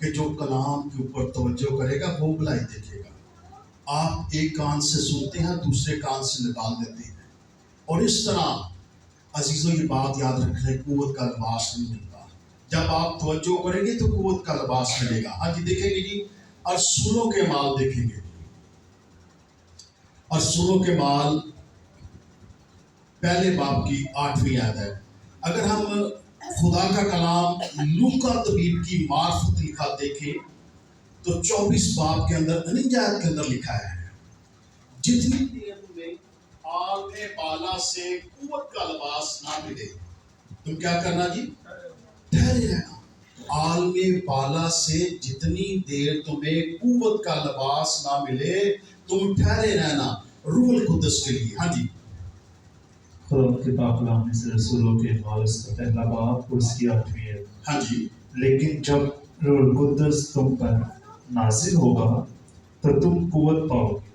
کہ جو کلام کے اوپر توجہ کرے گا وہ بھلائی دیکھے گا۔ آپ ایک کان سے سنتے ہیں، دوسرے کان سے نکال دیتے ہیں، اور اس طرح عزیزوں یہ بات یاد رکھیں، قوت کا لباس نہیں ملتا۔ جب آپ توجہ کریں گے تو قوت کا لباس ملے گا۔ ہاں جی، دیکھیں گے جی، رسولوں کے مال دیکھیں گے۔ رسولوں کے مال پہلے باب کی 8ویں آیت ہے۔ اگر ہم خدا کا کلام لوکا طبیب کی معرفت لکھا دیکھیں تو 24 باب کے اندر 49 آیت کے اندر لکھا ہے، جتنی دیر تمہیں عالم بالا سے قوت کا لباس نہ ملے، تم کیا کرنا جی؟ ٹھہرے رہنا۔ عالم بالا سے جتنی دیر تمہیں قوت کا لباس نہ ملے، تم ٹھہرے رہنا روح القدس کے لیے۔ ہاں جی، خدا کے پاک کلام میں سے رسولوں کے مال اس کا پہلا باب اور اس کی 8ویں ہے۔ ہاں جی، لیکن جب روح القدس تم پر نازل ہوگا تو تم قوت پاؤ گے،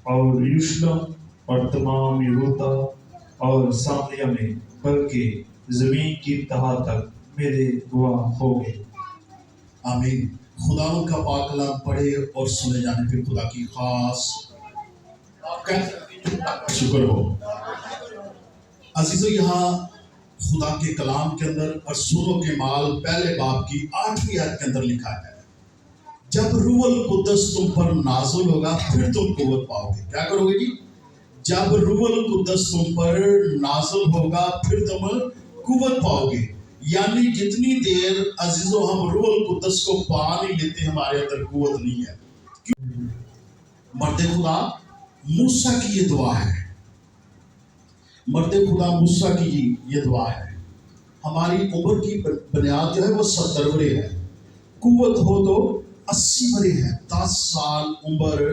اور یروشلم اور تمام یہودا اور سامریہ میں بلکہ زمین کی تہا تک میرے گواہ ہوگے۔ آمین۔ خدا ان کا پاک کلام پڑھے اور سنے جانے پہ خدا کی خاص شکر ہو۔ عزیزو، یہاں خدا کے کلام کے اندر رسولوں کے مال پہلے باب کی 8ویں آیت کے اندر لکھا ہے، جب روح القدس تم پر نازل ہوگا پھر تم قوت پاؤ گے۔ کیا کرو گے جی؟ جب روح القدس تم پر نازل ہوگا پھر تم قوت پاؤ گے۔ یعنی جتنی دیر عزیزو ہم روح القدس کو پا نہیں لیتے، ہمارے اندر قوت نہیں ہے۔ مرد خدا موسیٰ کی یہ دعا ہے، مرد خدا موسیٰ کی یہ دعا ہے، ہماری عمر کی بنیاد جو ہے وہ 70 برے ہے، قوت ہو تو 80 برے ہے۔ 10 سال عمر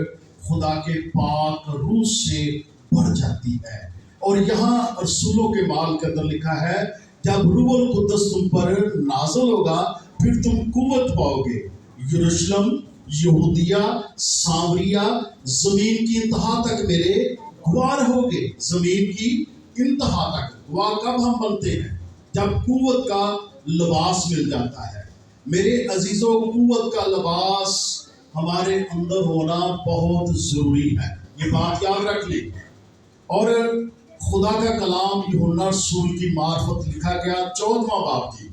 خدا کے پاک روح سے بڑھ جاتی ہے۔ اور یہاں رسولوں کے مال کے اندر لکھا ہے، جب روح القدس تم پر نازل ہوگا پھر تم قوت پاؤ گے، یروشلم، یہودیہ، سامریہ، زمین کی انتہا تک میرے گواہ ہوگے۔ زمین کی انتہا تک گواہ کب ہم بنتے ہیں؟ جب قوت کا لباس مل جاتا ہے۔ میرے عزیزوں، قوت کا لباس ہمارے اندر ہونا بہت ضروری ہے، یہ بات یاد رکھ لیں۔ اور خدا کا کلام یوحنا رسول کی معرفت لکھا گیا 14واں باب کی،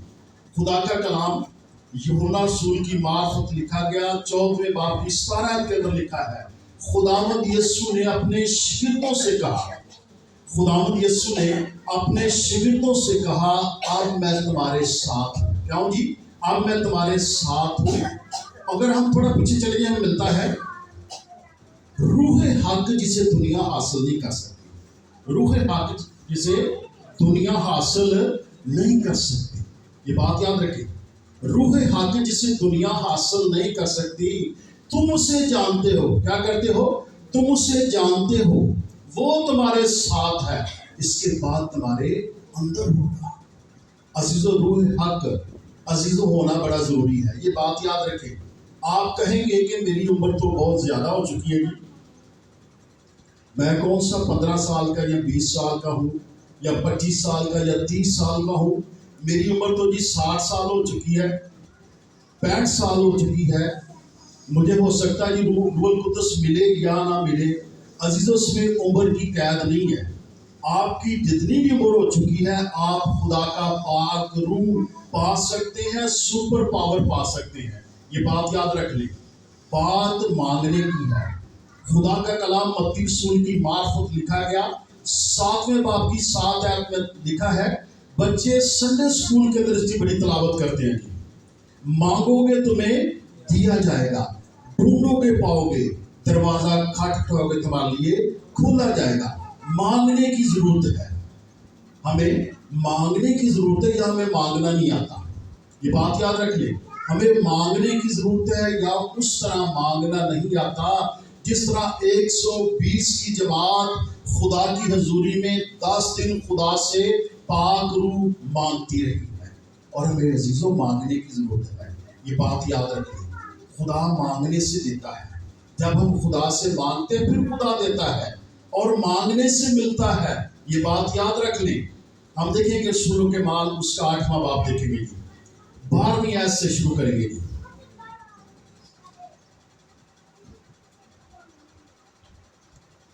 خدا کا کلام یوحنا رسول کی معرفت لکھا گیا 14ویں باب کی 17 آیت کے اندر لکھا ہے، خداوند یسوع نے اپنے شاگردوں سے کہا، خداوند یسوع نے اپنے شاگردوں سے کہا، اب میں تمہارے ساتھ ہوں۔ کیا ہوں جی؟ اب میں تمہارے ساتھ ہوں۔ اگر ہم تھوڑا پیچھے چلے جائیں، ہمیں ملتا ہے روح حق جسے دنیا حاصل نہیں کر سکتی، روح حق جسے دنیا حاصل نہیں کر سکتی، یہ بات یاد رکھیں۔ روح حق جسے دنیا حاصل نہیں کر سکتی، تم اسے جانتے ہو۔ کیا کرتے ہو؟ تم اسے جانتے ہو، وہ تمہارے ساتھ ہے، اس کے بعد تمہارے اندر ہوگا۔ عزیزو، روح حق عزیزو ہونا بڑا ضروری ہے، یہ بات یاد رکھیں۔ آپ کہیں گے کہ میری عمر تو بہت زیادہ ہو چکی ہے، میں کون سا 15 سال کا یا 20 سال کا ہوں یا 25 سال کا یا 30 سال کا ہوں، میری عمر تو جی 60 سال ہو چکی ہے، 65 سال ہو چکی ہے، مجھے ہو سکتا ہے جی روح القدس ملے یا نہ ملے۔ عزیزو، اس میں عمر کی قید نہیں ہے، آپ کی جتنی بھی عمر ہو چکی ہے آپ خدا کا پاک روح پا سکتے ہیں، سپر پاور پا سکتے ہیں، یہ بات یاد رکھ لیں۔ بات مانگنے کی ہے۔ خدا کا کلام متی رسول کی معرفت لکھا گیا 7ویں باب کی 7 آیت میں لکھا ہے، بچے سنڈے اسکول کے اندر اس کی بڑی تلاوت کرتے ہیں کہ مانگو گے تمہیں دیا جائے گا، ڈھونڈو گے پاؤ گے، دروازہ کھٹکھٹاؤ گے تمہارے لیے کھولا جائے گا۔ مانگنے کی ضرورت ہے، ہمیں مانگنے کی ضرورت ہے، یا ہمیں مانگنا نہیں آتا، یہ بات یاد رکھ لیں۔ ہمیں مانگنے کی ضرورت ہے یا اس طرح مانگنا نہیں آتا جس طرح 120 کی جماعت خدا کی حضوری میں 10 دن خدا سے پاک روح مانگتی رہی ہے، اور ہمیں عزیزوں مانگنے کی ضرورت ہے، یہ بات یاد رکھیں۔ خدا مانگنے سے دیتا ہے، جب ہم خدا سے مانگتے پھر خدا دیتا ہے، اور مانگنے سے ملتا ہے، یہ بات یاد رکھ لیں۔ ہم دیکھیں گے رسولوں کے مال اس کا 8واں باب دیکھیں گے، 12ویں آیت سے شروع کریں گے۔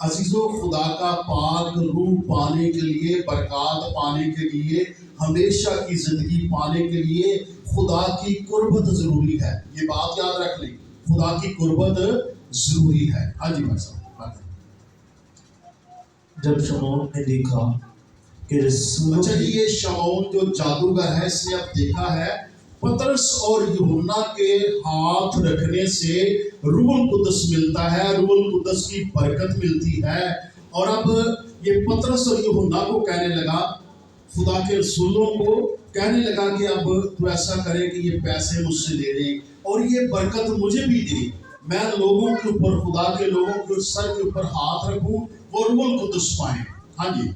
عزیزوں خدا کا پاک روح پانے کے لیے، برکات پانے کے لیے، ہمیشہ کی زندگی پانے کے لیے خدا کی قربت ضروری ہے. یہ بات یاد رکھ لیں، خدا کی قربت ضروری ہے. ہاں جی بھائی صاحب. جب شمعون نے دیکھا کہ رسولوں اچھا جی، یہ شمعون جو جادوگر ہے، اس نے اب دیکھا ہے پطرس اور یوحنا کے ہاتھ رکھنے سے روح القدس ملتا ہے، روح القدس کی برکت ملتی ہے. اور اب یہ پطرس اور یوحنا کو کہنے لگا، خدا کے رسولوں کو کہنے لگا کہ اب تو ایسا کرے کہ یہ پیسے مجھ سے لے لیں اور یہ برکت مجھے بھی دے، میں لوگوں کے اوپر، خدا کے لوگوں کے سر کے اوپر ہاتھ رکھوں، وہ روح القدس پائیں. ہاں جی.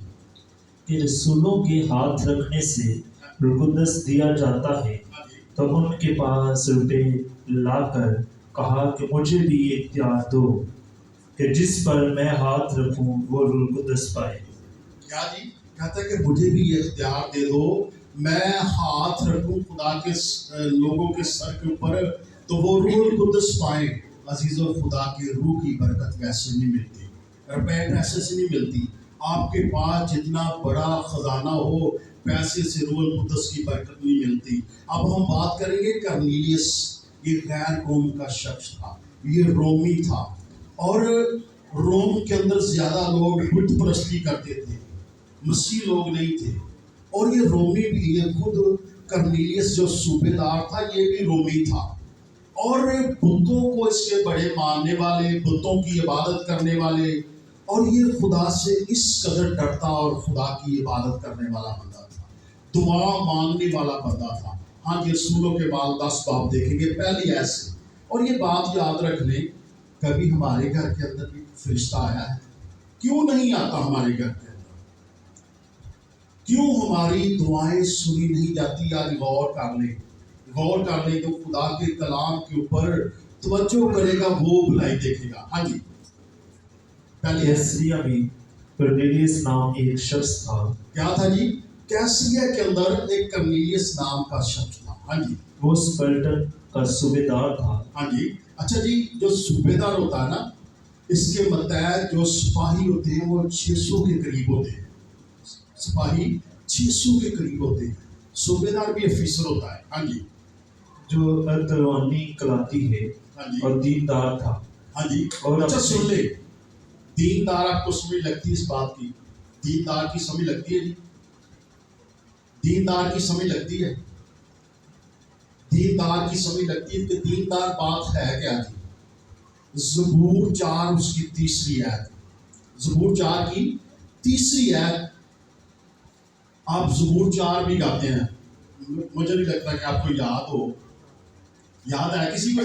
کہ رسولوں کے ہاتھ رکھنے سے روح القدس دیا جاتا ہے، تو ان کے پاس روپے لا کر کہا کہ مجھے بھی یہ اختیار دو کہ جس پر میں ہاتھ رکھوں وہ روح القدس پائے. کیا جی؟ کہتا ہے کہ مجھے بھی یہ اختیار دے دو، میں ہاتھ رکھوں خدا کے لوگوں کے سر کے اوپر تو وہ روح القدس پائیں. عزیزو خدا کے روح کی برکت ویسے نہیں ملتی، روپے پیسے سے نہیں ملتی. آپ کے پاس جتنا بڑا خزانہ ہو، پیسے سے روح القدس کی برکت نہیں ملتی. اب ہم بات کریں گے کرنیلیس. یہ غیر قوم کا شخص تھا، یہ رومی تھا، اور روم کے اندر زیادہ لوگ بت پرستی کرتے تھے، مسیح لوگ نہیں تھے. اور یہ رومی بھی، یہ خود کرنیلیس جو صوبے دار تھا یہ بھی رومی تھا، اور بتوں کو اس کے بڑے ماننے والے، بتوں کی عبادت کرنے والے، اور یہ خدا سے اس قدر ڈرتا اور خدا کی عبادت کرنے والا بندہ تھا، دعا مانگنے والا بندہ تھا. ہاں جی، رسولوں کے بعد 10 باب دیکھیں گے پہلی ایسے. اور یہ بات یاد رکھ لیں، کبھی ہمارے گھر کے اندر بھی فرشتہ آیا ہے؟ کیوں نہیں آتا ہمارے گھر کے اندر؟ کیوں ہماری دعائیں سنی نہیں جاتی؟ آج غور کر لیں، غور کر لیں. تو خدا کے کلام کے اوپر توجہ کرے گا وہ بھلائی دیکھے گا. ہاں جی. پہلے کیسریا میں کرنیلیس نام ایک شخص تھا. کیا تھا جی؟ کیسریا کے اندر ایک کرنیلیس نام کا شخص تھا. ہاں جی. وہ سپلٹن کا صوبے دار تھا. ہاں جی. اچھا جی، جو صوبے دار ہوتا ہے نا، اس کے متحد جو سپاہی ہوتے ہیں وہ 600 کے قریب ہوتے ہیں. سپاہی 600 کے قریب ہوتے ہیں. صوبے دار بھی افیسر ہوتا ہے. ہاں جی. جو ارتوانی کلاتی ہے ہاں جی. اور دیندار تھا. ہاں جی. اور اچھا سن لے، دیندار آپ کو سمجھ لگتی ہے اس بات کی؟ دیندار کی سمجھ لگتی ہے جی؟ دیندار کی سمجھ لگتی ہے؟ دیندار کی سمجھ لگتی ہے کہ دیندار بات ہے کیا جی؟ زبور 4 اس کی تیسری آیت. زبور 4 کی تیسری آیت. آپ زبور 4 بھی گاتے ہیں، مجھے نہیں لگتا کہ آپ کو یاد ہو. یاد ہے کسی کو؟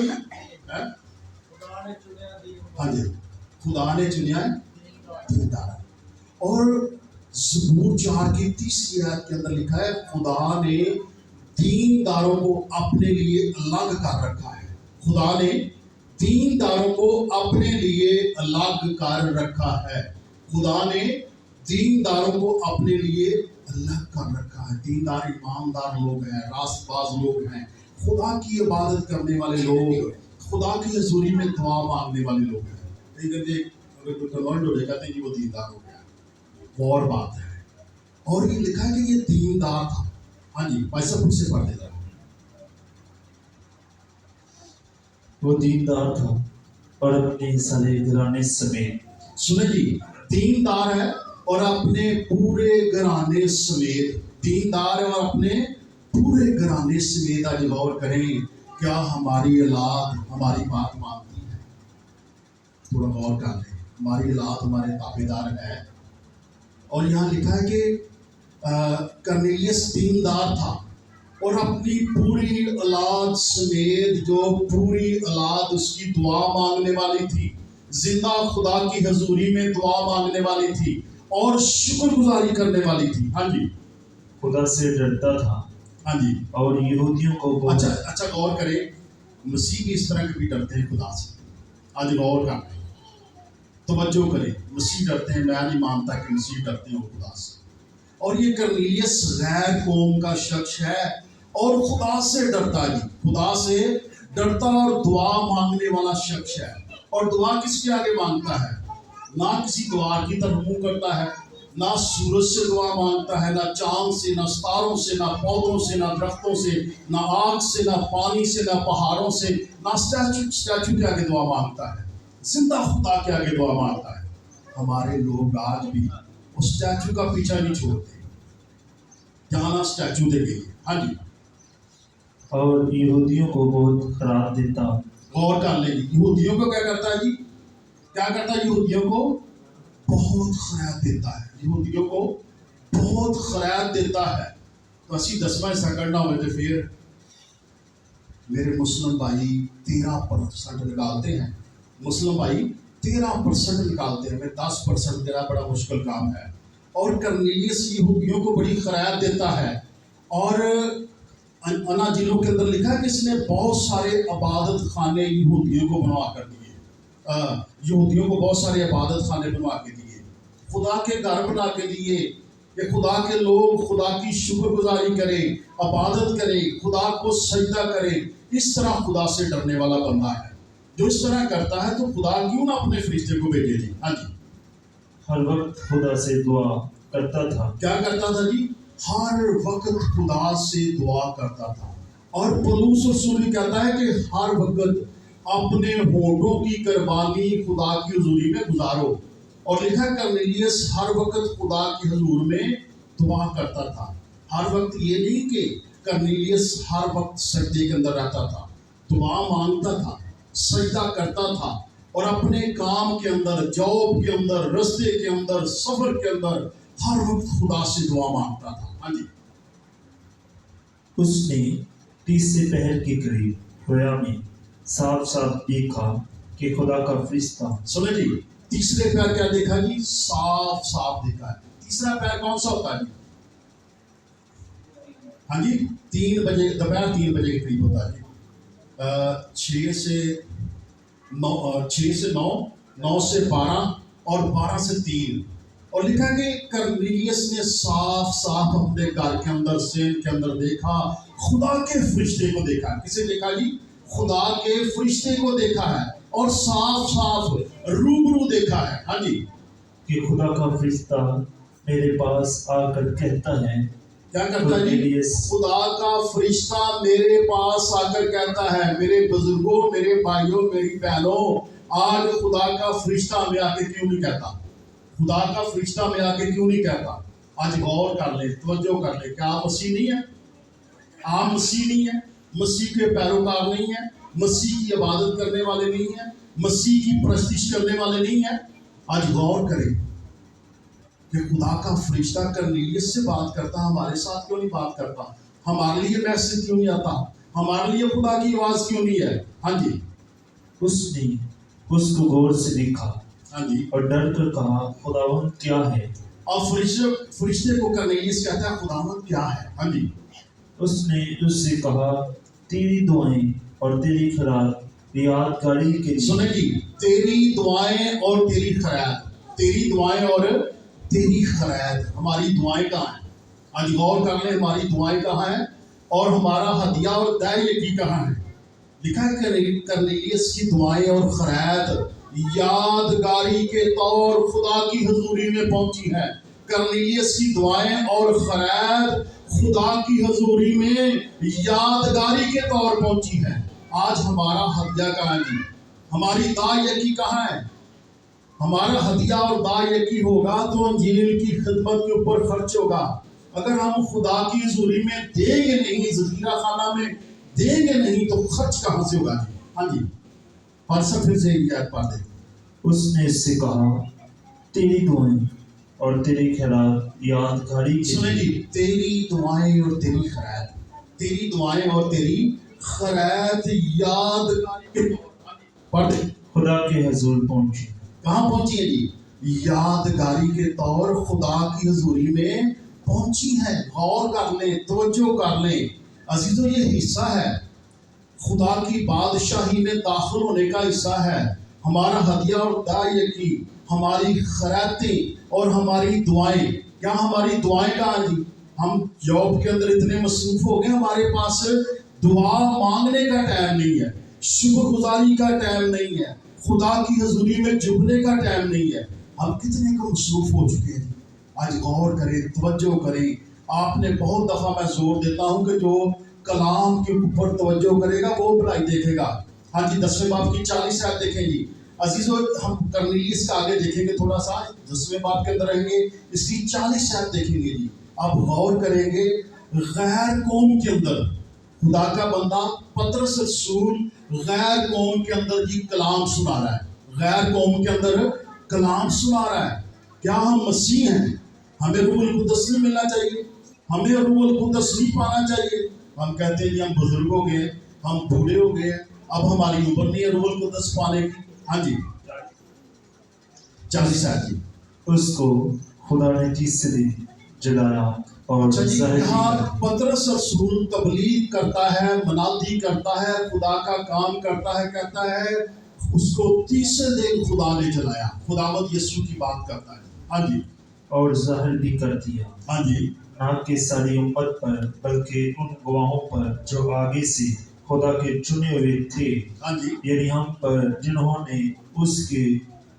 ہاں جی. خدا نے چنیا دیندار. اور زبور 4 کی تیسری آیت کے اندر لکھا ہے خدا نے دینداروں کو اپنے لیے الگ کر رکھا ہے. خدا نے دینداروں کو اپنے لیے الگ کر رکھا ہے. خدا نے دینداروں کو اپنے لیے الگ کر رکھا ہے. دیندار ایماندار لوگ ہیں، راست باز لوگ ہیں، خدا کی عبادت کرنے والے لوگ، خدا کی حضوری میں دعا مانگنے والے لوگ ہیں. اگر کوئی کنورٹ ہو جائے کہتے ہیں کہ وہ دیندار ہو گیا، وہ اور بات ہے. اور یہ لکھا ہے کہ یہ دیندار تھا. ہاں جی، بھائی صاحب سے پڑھ دیتا. وہ دیندار تھا اور اپنے سارے گھرانے سمیت. سنیں جی، دیندار ہے اور اپنے پورے گھرانے سمیت. دیندار ہے اور اپنے پورے گھرانے سمیت. آج غور کریں، کیا ہماری اولاد ہماری بات مانتی ہے؟ تھوڑا غور کر لیں. ہماری اولاد ہمارے تابع دار ہے. اور یہاں لکھا ہے کہ کرنیلیس دیندار تھا اور اپنی پوری اولاد سمیت، جو پوری اولاد اس کی دعا مانگنے والی تھی، زندہ خدا کی حضوری میں دعا مانگنے والی تھی اور شکر گزاری کرنے والی تھی. ہاں جی. خدا سے ڈرتا تھا. ہاں جی. اور یہودیوں کو اچھا غور کریں، مسیح بھی اس طرح کے بھی ڈرتے ہیں خدا سے. آج غور کریں، توجہ کریں. مسیح ڈرتے ہیں، میں نہیں مانتا کہ مسیح ڈرتے ہیں خدا سے. اور یہ کرنیلیس غیر قوم کا شخص ہے اور خدا سے ڈرتا جی، خدا سے ڈرتا اور دعا مانگنے والا شخص ہے. اور دعا کس کے آگے مانگتا ہے؟ نہ کسی دوار کی طرف منہ کرتا ہے، نہ سورج سے دعا مانگتا ہے، نہ چاند سے، نہ ستاروں سے، نہ پودوں سے، نہ درختوں سے، نہ آگ سے، نہ پانی سے، نہ پہاڑوں سے، نہ اسٹیچو کے آگے دعا مانگتا ہے، زندہ خدا کے آگے دعا مانگتا ہے۔ ہمارے لوگ آج بھی اس اسٹیچو کا پیچھا نہیں چھوڑتے، جانا اسٹیچو دے گئی۔ ہاں جی، اور یہودیوں کو بہت خراب دیتا۔ غور کر لیں گے یہودیوں کو کیا کرتا ہے جی، کیا کرتا ہے؟ یہودیوں کو بہت خیرات دیتا ہے، یہودیوں کو بہت خیرات دیتا ہے۔ تو اسی 10واں حصہ کرنا ہوئے تو پھر میرے مسلم بھائی 13% نکالتے ہیں، مسلم بھائی 13% نکالتے ہیں، میں 10% دینا بڑا مشکل کام ہے۔ اور کرنیلیس یہودیوں کو بڑی خیرات دیتا ہے، اور اناجیلوں کے اندر لکھا ہے کہ اس نے بہت سارے عبادت خانے یہودیوں کو بنوا کر دیے، یہودیوں کو بہت سارے عبادت خانے بنوا کے دیے، خدا کے گھر بنا کے دیے کہ خدا کے لوگ خدا کی شکر گزاری کریں، عبادت کریں، خدا کو سجدہ کریں۔ اس طرح خدا سے ڈرنے والا بندہ ہے، جو اس طرح کرتا ہے تو خدا کیوں نہ اپنے فرشتے کو بھیجے جی۔ ہاں جی، ہر وقت خدا سے دعا کرتا تھا۔ کیا کرتا تھا جی؟ ہر وقت خدا سے دعا کرتا تھا۔ اور پولس رسول بھی کہتا ہے کہ ہر وقت اپنے ہونٹوں کی قربانی خدا کی حضوری میں گزارو، اور لکھا کرنیلیس ہر وقت خدا کی حضور میں دعا کرتا تھا۔ ہر وقت یہ نہیں کہ کرنیلیس ہر وقت سجدے کے اندر رہتا تھا، دعا مانگتا تھا، سجدہ کرتا تھا، اور اپنے کام کے اندر، جاب کے اندر، رستے کے اندر، سفر کے اندر ہر وقت خدا سے دعا مانگتا تھا۔ ہاں جی، اس نے 30 پہر کے قریب رویا میں صاف صاف دیکھا کہ خدا کا فرشتہ۔ سنیں جی، تیسرے پیر کیا دیکھا جی؟ صاف صاف دیکھا ہے۔ تیسرا پیر کون سا ہوتا ہے جی؟ ہاں جی، 3 بجے، دوپہر 3 بجے کے قریب ہوتا ہے جی، 6 سے 9، 9 سے 12، اور 12 سے 3۔ اور لکھا کہ کرنیلیس نے صاف صاف اپنے گھر کے اندر، سین کے اندر دیکھا، خدا کے فرشتے کو دیکھا۔ کسے دیکھا جی؟ خدا کے فرشتے کو دیکھا ہے، اور صاف صاف روبرو دیکھا ہے۔ ہاں جی، کہ خدا کا فرشتہ میرے پاس آ کر کہتا ہے۔ کیا کرتا ہے جی؟ خدا کا فرشتہ میرے پاس آ کر کہتا ہے۔ میرے بزرگوں، میرے بھائیوں، میری بہنوں، آج خدا کا فرشتہ ہمیں آ کے کیوں نہیں کہتا؟ خدا کا فرشتہ میں آ کے کیوں نہیں کہتا؟ آج غور کر لیں، توجہ کر لیں، کیا آپ مسیح نہیں ہے؟ آپ مسیح نہیں ہے، مسیح کے پیروکار نہیں ہے، مسیح کی عبادت کرنے والے نہیں ہیں، مسیح کی پرستش کرنے والے نہیں ہیں؟ آج غور کریں کہ خدا کا فرشتہ کرنیلیس سے بات کرتا، ہمارے ساتھ کیوں نہیں بات کرتا؟ ہمارے لیے میسج کیوں نہیں آتا؟ ہمارے لیے خدا کی آواز کیوں نہیں ہے؟ ہاں جی، اس نے اس کو غور سے دیکھا ہاں جی، اور ڈر کر کہا خداوند کیا ہے؟ اور فرشتے کو کرنیلیس کہتا ہے خداوند کیا ہے؟ ہاں جی، اس نے اس سے کہا تیری دعائیں اور تیری خیرات یادگاری کے لیے۔ سنیں جی، تیری دعائیں اور تیری خیرات، تیری دعائیں اور تیری خیرات، ہماری دعائیں کہاں ہیں؟ آج غور کر لیں، ہماری دعائیں کہاں ہیں، اور ہمارا ہدیہ اور دائیں یقین کہاں ہے؟ لکھا ہے کرنیلیس کی دعائیں اور خیرات یادگاری کے طور خدا کی حضوری میں پہنچی ہے۔ کرنیلیس کی دعائیں اور خیرات خدا کی حضوری میں یادگاری کے طور پہنچی ہے۔ آج ہمارا ہدیہ کہاں ہے جی؟ ہماری دائیں یقین کہاں ہے؟ ہمارا ہدیہ اور دائیں یقین ہوگا تو انجیل کی خدمت کے اوپر خرچ ہوگا۔ اگر ہم خدا کی حضوری میں دیں گے نہیں، ذخیرہ خانہ میں دیں گے نہیں، تو خرچ کہاں سے ہوگا جی؟ ہاں جی، فلسفے سے یاد پا دیں۔ اس نے اس سے کہا تیری دعائیں اور تیری خیرات یادگاری کے سنیں لیے۔ جی، تیری دعائیں اور تیری خیرات، تیری دعائیں اور تیری خیرات یادگاری کے پڑھ دیں۔ خدا کے حضور پہنچی۔ کہاں پہنچی ہے جی؟ یادگاری کے طور خدا کی حضوری میں پہنچی ہے۔ غور کر لیں، توجہ کر لیں عزیزو، یہ حصہ ہے خدا کی بادشاہی میں داخل ہونے کا حصہ ہے۔ ہمارا ہدیہ اور دائیں یقین، ہماری خیراتیں اور ہماری دعائیں۔ کیا ہماری دعائیں کہاں جی؟ ہم جاب کے اندر اتنے مصروف ہو گئے، ہمارے پاس دعا مانگنے کا ٹائم نہیں ہے، شکر گزاری کا ٹائم نہیں ہے، خدا کی حضوری میں جھکنے کا ٹائم نہیں ہے۔ ہم کتنے کو مصروف ہو چکے ہیں. آج غور کریں, توجہ کریں. آپ نے بہت دفعہ میں زور دیتا ہوں کہ جو کلام کے اوپر توجہ کرے گا وہ بھلائی دیکھے گا. ہاں جی, 10ویں باب کی 40 آیت دیکھیں جی. عزیزو, ہم کرنیلیس کا آگے دیکھیں گے تھوڑا سا, 10ویں باب کے اندر رہیں گے, اس کی 40 آیت دیکھیں گے جی. آپ غور کریں گے, غیر قوم کے اندر خدا کا بندہ پطرس رسول غیر قوم کے اندر جی کلام سنا رہا ہے. غیر قوم کے اندر کلام سنا رہا ہے. کیا ہم مسیح ہیں؟ ہمیں روح القدس نہیں ملنا چاہیے؟ ہمیں روح القدس نہیں پانا چاہیے؟ ہم کہتے ہیں کہ ہم بزرگ ہو گئے, ہم بوڑھے ہو گئے, اب ہماری عمر نہیں ہے روح القدس پانے کی. ہاں جی, 40 آیت جی. اس کو خدا نے تیسرے جلایا اور اچھا جی, ظاہر یہاں کیا. پطرس رسول تبلیغ کرتا ہے, منادی کرتا ہے, خدا کا کام کرتا ہے, کہتا ہے اس کو تیسرے دن خدا نے جلایا. خداوند یسوع کی بات کرتا ہے. ہاں جی, اور ظاہر بھی کر دیا, ہاں جی, نہ کہ ساری امت پر بلکہ ان گواہوں پر جو آگے سے خدا کے چنے ہوئے تھے, ہاں جی, یعنی ہم پر جنہوں نے اس کے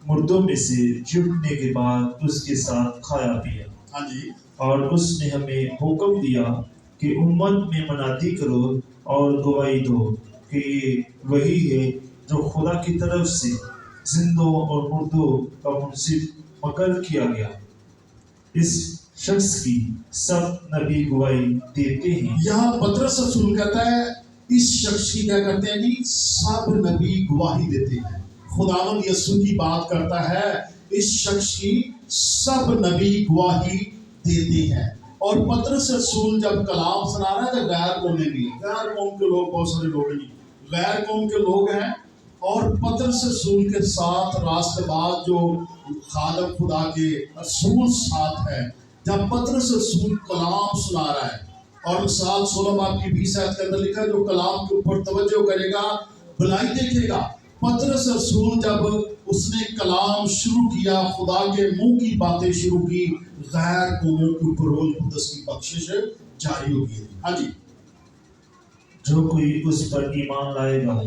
مردوں میں سے جھٹنے کے بعد اس کے ساتھ کھایا پیا. ہاں جی, اور اس نے ہمیں حکم دیا کہ امت میں منادی کرو اور گواہی دو کہ یہ وہی ہے جو خدا کی طرف سے زندوں اور مردوں کا منصف مقرر کیا گیا. اس شخص کی سب نبی گواہی دیتے ہیں. یہاں پطرس رسول کہتا ہے اس شخص کی کیا کرتے ہیں جی, سب نبی گواہی دیتے ہیں. خداوند یسوع کی بات کرتا ہے, اس شخص کی سب نبی گواہی دیتے ہیں. اور پطرس رسول جب کلام سنا رہا ہے تو غیر قوم بھی, غیر قوم کے لوگ بہت سارے لوگ نہیں, غیر قوم کے لوگ ہیں. اور پطرس رسول کے ساتھ راست باز جو خادم خدا کے رسول ساتھ ہے, جب پطرس رسول کلام سنا رہا ہے, اور مثال 16 باب کی 20 آیت کے اندر لکھا ہے جو کلام کے اوپر توجہ کرے گا بھلائی دیکھے گا. پطرس رسول جب اس نے کلام شروع کیا, خدا کے منہ کی باتیں شروع کی, غیر قوموں کے اوپر روح القدس کی بخشش جاری ہو گئی. ہاں جی, جو کوئی اس پر ایمان لائے گا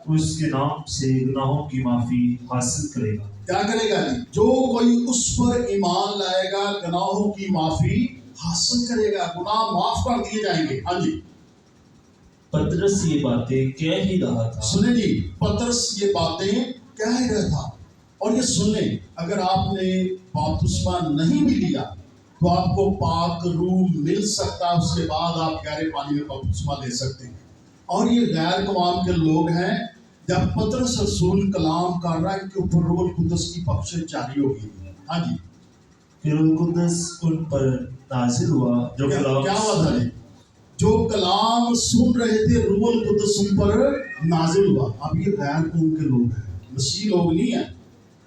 اس کے نام سے گناہوں کی معافی حاصل کرے گا. کیا کرے گا جی, جو کوئی اس پر ایمان لائے گا گناہوں کی معافی حاصل کرے گا, گناہ معاف کر دیے جائیں گے. ہاں جی, پطرس یہ باتیں کہہ ہی رہا تھا. سنیں جی, پطرس یہ باتیں کہہ ہی رہا تھا. اور یہ سن لیں, اگر آپ نے بپتسمہ نہیں بھی لیا تو آپ کو پاک روح مل سکتا, اس کے بعد آپ گہرے پانی میں بپتسمہ لے سکتے ہیں. اور یہ غیر قوم کے لوگ ہیں, جب پطرس رسول کلام کر رہا ہے ان کے اوپر روح القدس کی بخشش جاری ہوگی. ہاں جی, پھر روح القدس ان پر نازل ہوا جو کلام کیا ہوا تھا جی, جو کلام سن رہے تھے روح القدس ان پر نازل ہوا. اب یہ غیر قوم کے لوگ ہیں, مسیح لوگ نہیں ہیں,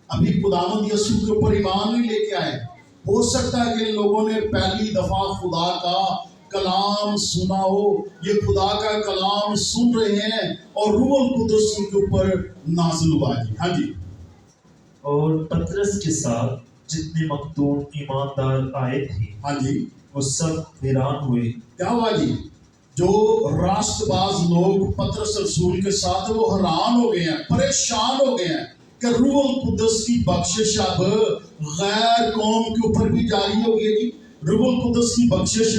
ابھی خداوند یسوع کے اوپر ایمان نہیں لے کے آئے. ہو سکتا ہے کہ ان لوگوں نے پہلی دفعہ خدا کا کلام سنا ہو, یہ خدا کا کلام سن رہے ہیں اور روح القدس ان کے اوپر نازل ہوا جی. ہاں جی, اور پطرس کے ساتھ جتنے مختون ایماندار آئے تھے ہاں جی, وہ سب حیران ہوئے. کیا ہوا جی, جو راست باز لوگ پطرس رسول کے ساتھ وہ حیران ہو گئے ہیں, پریشان ہو گئے ہیں کہ روح القدس کی بخشش اب غیر قوم کے اوپر بھی جاری ہو گئی جی. روح القدس کی بخشش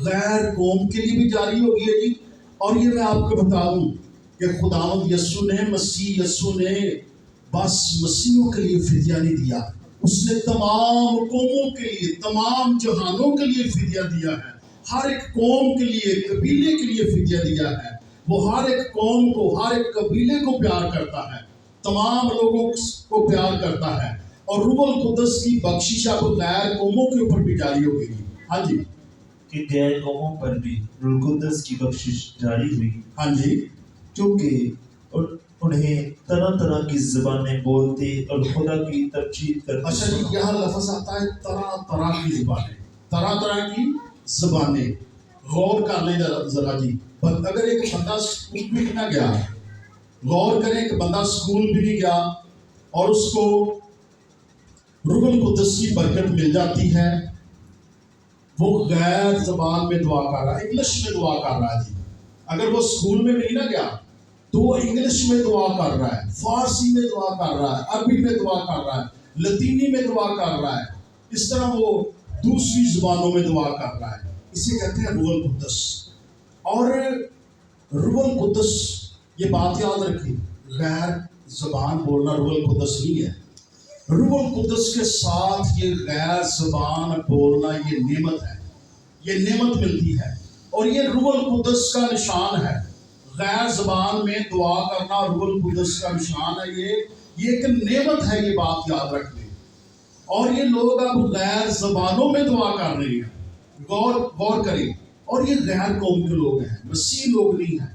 غیر قوم کے لیے بھی جاری ہو گئی ہے جی. اور یہ میں آپ کو بتا دوں کہ خداوند یسوع نے, مسیح یسوع نے بس مسیحوں کے لیے فدیہ نہیں دیا, اس نے تمام قوموں کے لیے, تمام جہانوں کے لیے فدیہ دیا ہے. ہر ایک قوم کے لیے, قبیلے کے لیے فدیہ دیا ہے. وہ ہر ایک قوم کو, ہر ایک قبیلے کو پیار کرتا ہے, تمام لوگوں کو پیار کرتا ہے. اور روح القدس کی بخشش اب غیر قوموں کے اوپر بھی جاری ہو گئی. ہاں جی, کہ غیر قوموں پر بھی روح القدس کی بخشش جاری ہوئی, ہاں جی, کیونکہ انہیں طرح طرح کی زبانیں بولتے اور خدا کی تبجیل کرتے. اچھا جی, یہاں لفظ آتا ہے طرح طرح کی زبانیں, طرح طرح کی زبانیں. غور کر لیں ذرا جی, اگر ایک بندہ اسکول بھی نہ گیا, غور کریں کہ بندہ اسکول بھی نہیں گیا اور اس کو روح القدس کی برکت مل جاتی ہے, وہ غیر زبان میں دعا کر رہا ہے, انگلش میں دعا کر رہا ہے جی. اگر وہ اسکول میں بھی نہ گیا تو وہ انگلش میں دعا کر رہا ہے, فارسی میں دعا کر رہا ہے, عربی میں دعا کر رہا ہے. لطینی میں دعا کر رہا ہے، اس طرح وہ دوسری زبانوں میں دعا کر رہا ہے. اسے کہتے ہیں روح القدس. اور روح القدس، یہ بات یاد رکھیں، غیر زبان بولنا روح القدس نہیں ہے. روح القدس کے ساتھ یہ غیر زبان بولنا یہ نعمت ہے، یہ نعمت ملتی ہے. اور یہ روح القدس کا نشان ہے. غیر زبان میں دعا کرنا روح القدس کا نشان ہے. یہ ایک نعمت ہے، یہ بات یاد رکھ لیں. اور یہ لوگ اب غیر زبانوں میں دعا کر رہے ہیں. غور کریں. اور یہ غیر قوم کے لوگ ہیں، مسیح لوگ نہیں ہیں.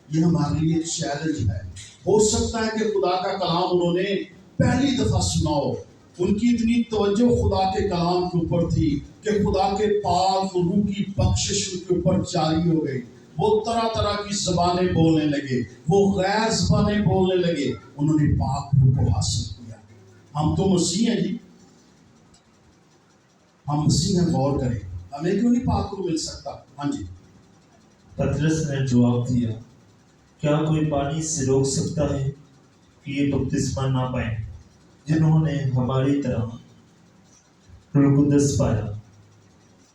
یہ ہمارے لیے ایک چیلنج ہے. ہو سکتا ہے کہ خدا کا کلام انہوں نے پہلی دفعہ سنا ہو، ان کی اتنی توجہ خدا کے کلام کے اوپر تھی کہ خدا کے پاک روح کی بخشش ان کے اوپر جاری ہو گئی. وہ طرح طرح کی زبانیں بولنے لگے، وہ غیر زبانیں بولنے لگے. انہوں نے پاک روح کو حاصل کیا. ہم تو مسیح ہیں جی، ہم مسیح ہیں. غور کریں، ہمیں کیوں نہیں پاک روح مل سکتا؟ ہاں جی. پطرس نے جواب دیا، کیا کوئی پانی سے روک سکتا ہے کہ یہ بپتسمہ نہ پائیں جنہوں نے ہماری طرح روح القدس پایا؟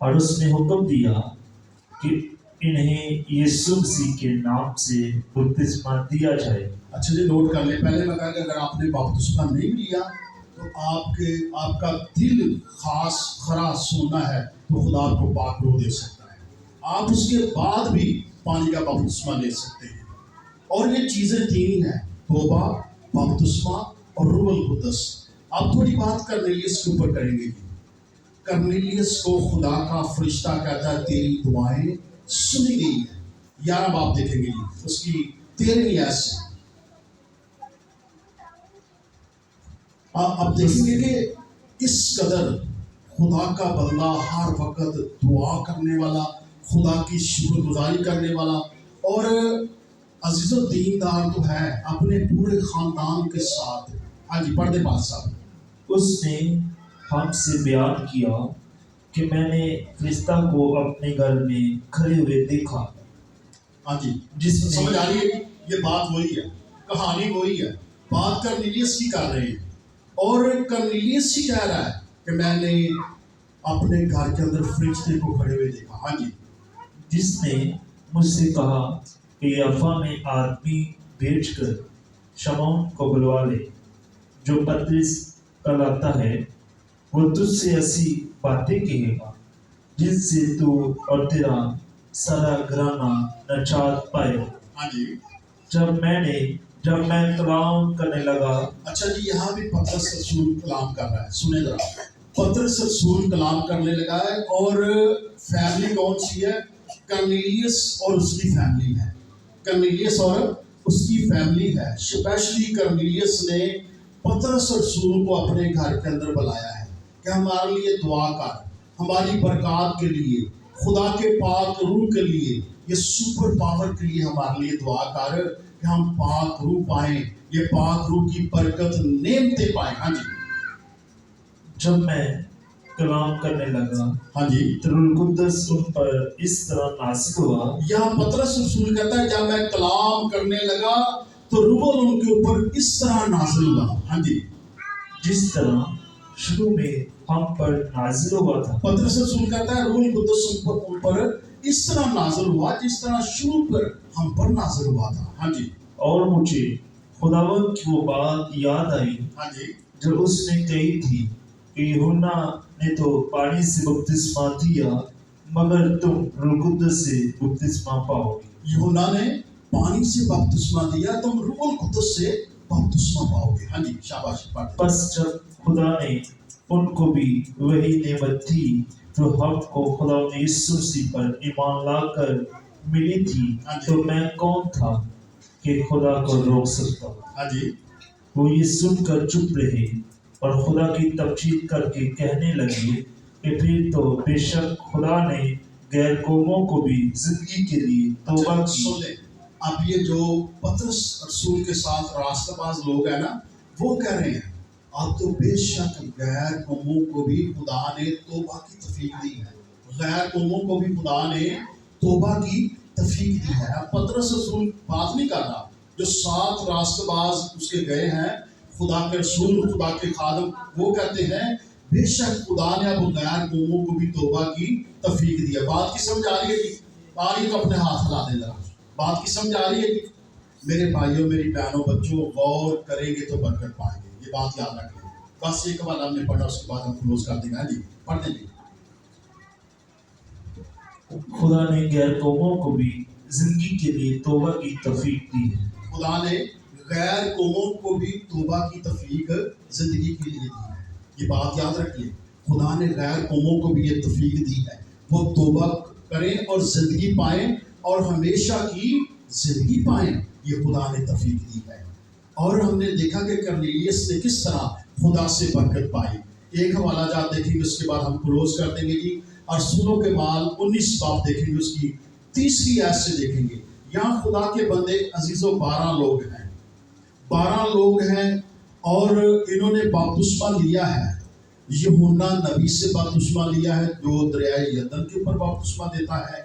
اور اس نے حکم دیا کہ انہیں یسوع مسیح کے نام سے بپتسمہ دیا جائے. اچھا جی، نوٹ کر لیں. پہلے لگا کہ اگر آپ نے بپتسمہ نہیں لیا تو آپ کا دل خاص خرا سونا ہے تو خدا آپ کو پاک روح دے سکتا ہے. آپ اس کے بعد بھی پانی کا بپتسمہ لے سکتے ہیں. اور یہ چیزیں تین ہیں، توبہ، بپتسمہ اور روح القدس. آپ تھوڑی بات کرنیلیس کے اوپر کریں گے. کرنیلیس کو خدا کا فرشتہ کہتا ہے تیری دعائیں سنی گئی ہیں. 11 باب دیکھیں گے جی، اس کی 13ویں آیت سے. اب دیکھیں گے کہ اس قدر خدا کا بندہ ہر وقت دعا کرنے والا، خدا کی شکر گزاری کرنے والا اور عزیز و دیندار تو ہے اپنے پورے خاندان کے ساتھ. ہاں جی، پڑھ دے پاس صاحب. اس نے ہم سے بیان کیا کہ میں نے فرشتہ کو اپنے گھر میں کھڑے ہوئے دیکھا. ہاں جی، جس میں سمجھ آ رہی ہے؟ یہ بات وہی ہے، کہانی وہی ہے. بات کرنیلیس کی کر رہے ہیں اور کرنیلیس ہی کہہ رہا ہے کہ میں نے اپنے گھر کے اندر فرشتے کو کھڑے ہوئے دیکھا. ہاں جی. جس نے مجھ سے کہا کہ یافا میں آدمی بھیج کر شمعون کو بلوا لے جو پطرس کہلاتا ہے. وہ تجھ سے ایسی باتیں کہے گا جن سے تو اور تیرا سارا گھرانہ نجات پائے. ہاں جی. جب میں کلام کرنے لگا. اچھا جی، یہاں بھی پطرس رسول کلام کر رہا ہے. سنیں ذرا، پطرس رسول کلام کرنے لگا ہے اور فیملی کون سی ہے؟ کرنیلیس اور اس کی فیملی ہے. کرنیلیس اور اس کی فیملی ہے. اسپیشلی کرنیلیس نے پطرس رسول کو اپنے گھر کے اندر بلایا ہے کہ ہمارے لیے دعا کر، ہماری برکات کے لیے، خدا کے پاک روح کے لیے، یہ سپر پاور کے لیے ہمارے لیے دعا کر کہ ہم پاک روح پائیں، یہ پاک روح کی برکت نعمتیں پائیں. ہاں جی. جب میں کلام کرنے لگا ہاں جی، تو روح القدس ان پر اس طرح نازل ہوا. یہاں پطرس رسول کہتا ہے جب میں کلام کرنے لگا تو روح ان کے اوپر اس طرح نازل ہوا. ہاں جی. جس طرح شروع میں ہم پر نازل ہوا تھا. پطرس رسول کہتا ہے روح القدس ان پر اس طرح نازل ہوا جس طرح شروع پر ہم پر نازل ہوا تھا. ہاں جی. اور مجھے خداوند کی وہ بات یاد آئی ہاں جی. جو اس نے کہی تھی کہ یوحنا نے تو پانی سے بپتسمہ دیا مگر تم روح القدس سے بپتسمہ پاؤ گے. یوحنا نے پانی سے بپتسمہ دیا، تم روح القدس سے بپتسمہ پاؤ گے. ہاں جی، شاباش. پس جب خدا نے ان کو بھی وہی نعمت دی جو ہم کو خدا یسوع مسیح پر ایمان لا کر ملی تھی، تو میں کون تھا کہ خدا کو روک سکتا. ہاں جی. وہ یہ سن کر چپ رہے اور خدا کی تمجید کر کے کہنے لگے کہ پھر تو بے شک خدا نے غیر قوموں کو بھی زندگی کے لیے توبہ کی. اب یہ جو پطرس رسول کے ساتھ راستہ باز لوگ ہیں نا، وہ کہہ رہے ہیں اب تو بے شک غیر قوموں کو بھی خدا نے توبہ کی توفیق دی ہے. غیر قوموں کو بھی خدا نے توبہ کی توفیق دی ہے. اب پطرس رسول بات نہیں کر رہا، جو 7 راستہ باز اس کے گئے ہیں خدا کے رسول خدا کے خادم وہ کہتے ہیں بے شک خدا نے اب غیر قوموں کو بھی توبہ کی توفیق دی ہے. بات کی سمجھ آ رہی ہے جی؟ آ رہی ہے تو اپنے ہاتھ ہلا دیں ذرا. بات کی سمجھ آ رہی ہے جی؟ میرے بھائیوں میری بہنوں بچوں غور کریں گے تو برکت پائیں گے. یہ بات یاد رکھیں. بس ایک حوالہ ہم نے پڑھا اس کے بعد ہم کلوز کر دیں گے. جی پڑھ دیں گے. خدا نے غیر قوموں کو بھی زندگی کے لیے توبہ کی توفیق دی ہے. خدا نے غیر قوموں کو بھی توبہ کی توفیق زندگی کے لیے دی ہے. یہ بات یاد رکھیے. خدا نے غیر قوموں کو بھی یہ توفیق دی ہے وہ توبہ کریں اور زندگی پائیں اور ہمیشہ کی زندگی پائیں. یہ خدا نے توفیق دی ہے. اور ہم نے دیکھا کہ کرنیلیس نے کس طرح خدا سے برکت پائی. ایک حوالہ جات دیکھیں گے اس کے بعد ہم کلوز کر دیں گے جی. رسولوں کے مال 19 باب دیکھیں گے اس کی 3 آیت سے دیکھیں گے. یہاں خدا کے بندے عزیزوں 12 لوگ ہیں. 12 لوگ ہیں اور انہوں نے بپتسمہ لیا ہے. یوحنا نبی سے بپتسمہ لیا ہے جو دریائے یردن کے اوپر بپتسمہ دیتا ہے.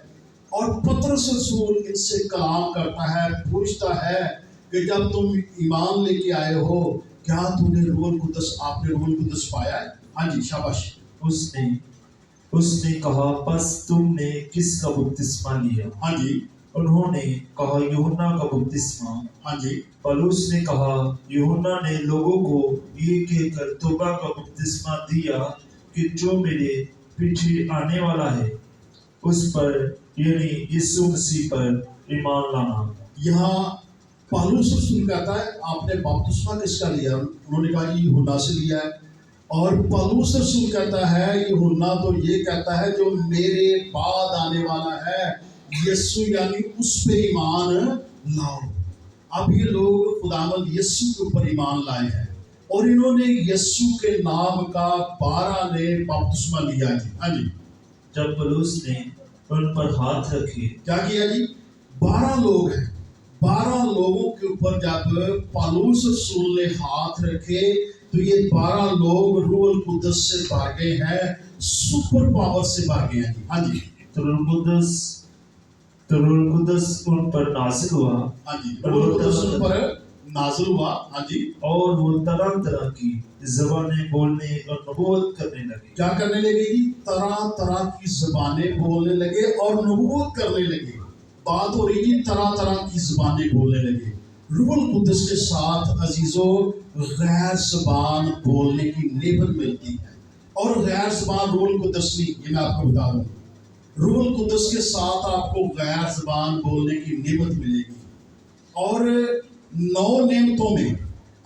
اور پطرس رسول ان سے کلام کرتا ہے پوچھتا ہے کہ جب تم ایمان لے کے آئے ہو کیا تم نے روح القدس آپ نے روح القدس پایا ہے؟ ہاں جی شاباش. اس نے کہا پس تم نے کس کا بپتسمہ لیا؟ ہاں جی. انہوں نے کہا یوحنا کا بپتسمہ. ہاں جی. پولس نے کہا یوحنا نے لوگوں کو یہ کہہ کر توبہ کا بپتسمہ دیا کہ جو میرے پیچھے آنے والا ہے اس پر یعنی یسوع مسیح پر ایمان لانا. یہاں پالوس رسول کہتا ہے آپ نے بپتسمہ کس کا لیا؟ انہوں نے کہا جی یوحنا سے لیا ہے. اور پالوس رسول کہتا ہے یوحنا تو یہ کہتا ہے جو میرے بعد آنے والا ہے یسوع یعنی اس پہ ایمان لاؤ. اب یہ لوگ خداوند یسوع کے اوپر ایمان لائے ہیں اور انہوں نے یسوع کے نام کا 12 نے بپتسمہ لیا جی. ہاں جی. جب پولس نے ان پر ہاتھ رکھے کیا کیا جی؟ 12 لوگ ہیں. 12 لوگوں کے اوپر جب پالوس رسول نے ہاتھ رکھے تو یہ 12 لوگ روح القدس سے بھر گئے ہیں سپر پاور سے بھر گئے ہیں. ہاں جی. تو روح القدس ان پر نازل ہوا. ہاں جی. روح القدس ان پر نازل ہوا. ہاں جی. اور وہ طرح طرح کی زبانیں بولنے اور نبوت کرنے لگے. کیا کرنے لگے جی؟ طرح طرح کی زبانیں بولنے لگے اور نبوت کرنے لگے. بات ہو رہی ہے طرح طرح کی زبانیں بولنے لگے. روح القدس کے ساتھ عزیزوں غیر زبان بولنے کی نعمت ملتی ہے. اور غیر زبان روح القدس نہیں. یہ میں آپ کو بتا دوں روح القدس کے ساتھ آپ کو غیر زبان بولنے کی نعمت ملے گی. اور 9 نعمتوں میں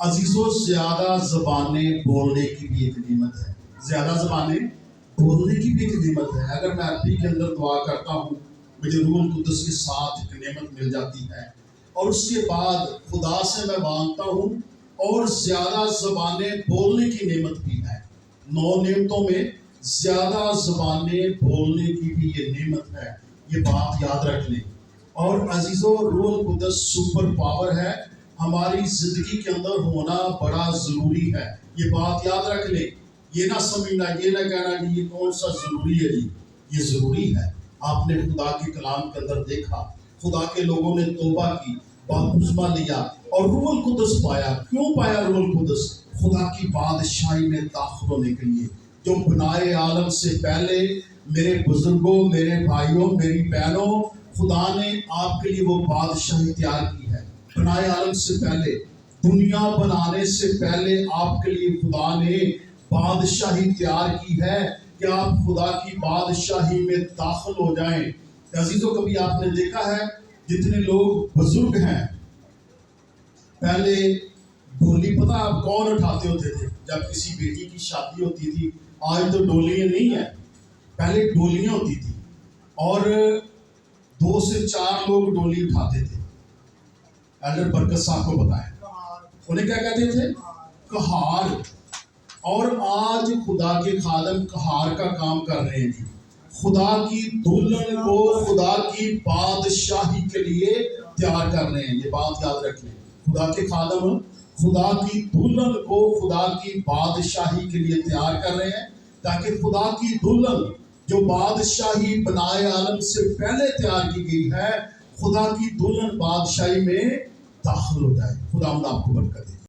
عزیزوں زیادہ زبانیں بولنے کی بھی ایک نعمت ہے. زیادہ زبانیں بولنے کی بھی ایک نعمت ہے. اگر میں عربی کے اندر دعا کرتا ہوں مجھے روح القدس کے ساتھ ایک نعمت مل جاتی ہے اور اس کے بعد خدا سے میں مانگتا ہوں اور زیادہ زبانیں بولنے کی نعمت بھی ہے. 9 نعمتوں میں زیادہ زبانیں بولنے کی بھی یہ نعمت ہے. یہ بات یاد رکھ لیں. اور عزیزوں روح القدس سپر پاور ہے. ہماری زندگی کے اندر ہونا بڑا ضروری ہے. یہ بات یاد رکھ لیں. یہ نہ سمجھنا یہ نہ کہنا کہ یہ کون سا ضروری ہے جی. یہ ضروری ہے. آپ نے خدا کے کلام کے اندر دیکھا خدا کے لوگوں نے توبہ کی بپتسمہ لیا اور روح القدس پایا. کیوں پایا روح القدس؟ خدا کی بادشاہی میں داخل ہونے کے لیے. جو بنائے عالم سے پہلے میرے بزرگوں میرے بھائیوں میری بہنوں خدا نے آپ کے لیے وہ بادشاہی تیار کی ہے. بنائے عالم سے پہلے دنیا بنانے سے پہلے آپ کے لیے خدا نے بادشاہی تیار کی ہے کہ آپ خدا کی بادشاہی میں داخل ہو جائیں. عزیزوں کبھی آپ نے دیکھا ہے جتنے لوگ بزرگ ہیں پہلے ڈولی پتہ آپ کون اٹھاتے ہوتے تھے جب کسی بیٹی کی شادی ہوتی تھی؟ آج تو ڈولیاں نہیں ہیں. پہلے ڈولیاں ہوتی تھی اور 2 سے 4 لوگ ڈولی اٹھاتے تھے. ایلڈر برکت صاحب کو بتائیں انہیں کیا کہتے تھے؟ کہار. اور آج خدا کے خادم کہار کا کام کر رہے ہیں جی. خدا کی دلہن کو خدا کی بادشاہی کے لیے تیار کر رہے ہیں. یہ بات یاد رکھ لیں. خدا کے خادم خدا کی دلہن کو خدا کی بادشاہی کے لیے تیار کر رہے ہیں تاکہ خدا کی دلہن جو بادشاہی بنائے عالم سے پہلے تیار کی گئی ہے خدا کی دلہن بادشاہی میں داخل ہو جائے. خدا آپ کو برکت دے.